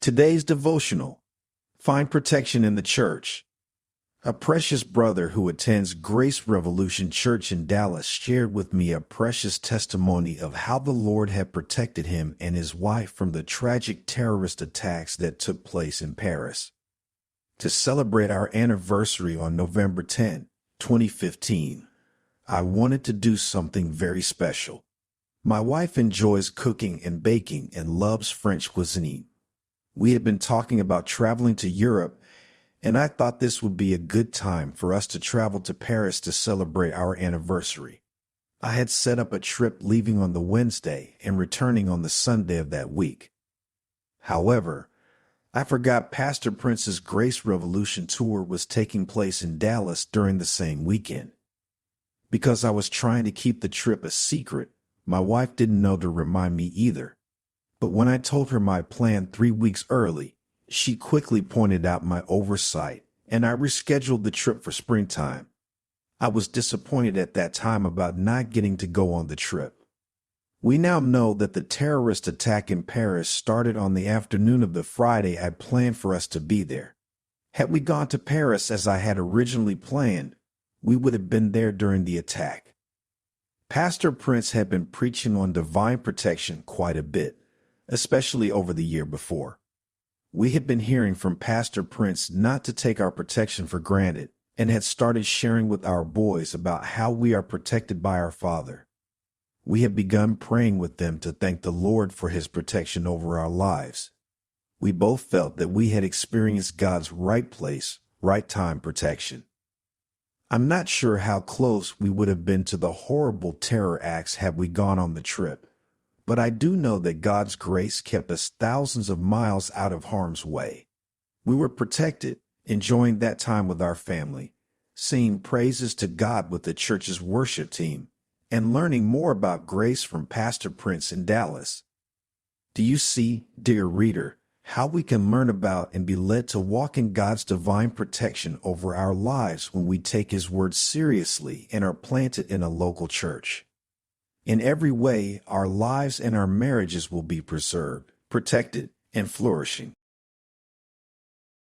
Today's devotional: Find protection in the church. A precious brother who attends Grace Revolution Church in Dallas shared with me a precious testimony of how the Lord had protected him and his wife from the tragic terrorist attacks that took place in Paris. To celebrate our anniversary on November 10, 2015, I wanted to do something very special. My wife enjoys cooking and baking and loves French cuisine. We had been talking about traveling to Europe, and I thought this would be a good time for us to travel to Paris to celebrate our anniversary. I had set up a trip leaving on the Wednesday and returning on the Sunday of that week. However, I forgot Pastor Prince's Grace Revolution tour was taking place in Dallas during the same weekend. Because I was trying to keep the trip a secret, my wife didn't know to remind me either. But when I told her my plan 3 weeks early, she quickly pointed out my oversight, and I rescheduled the trip for springtime. I was disappointed at that time about not getting to go on the trip. We now know that the terrorist attack in Paris started on the afternoon of the Friday I planned for us to be there. Had we gone to Paris as I had originally planned, we would have been there during the attack. Pastor Prince had been preaching on divine protection quite a bit, especially over the year before. We had been hearing from Pastor Prince not to take our protection for granted and had started sharing with our boys about how we are protected by our Father. We had begun praying with them to thank the Lord for His protection over our lives. We both felt that we had experienced God's right place, right time protection. I'm not sure how close we would have been to the horrible terror acts had we gone on the trip, but I do know that God's grace kept us thousands of miles out of harm's way. We were protected, enjoying that time with our family, singing praises to God with the church's worship team, and learning more about grace from Pastor Prince in Dallas. Do you see, dear reader, how we can learn about and be led to walk in God's divine protection over our lives when we take His word seriously and are planted in a local church? In every way, our lives and our marriages will be preserved, protected, and flourishing.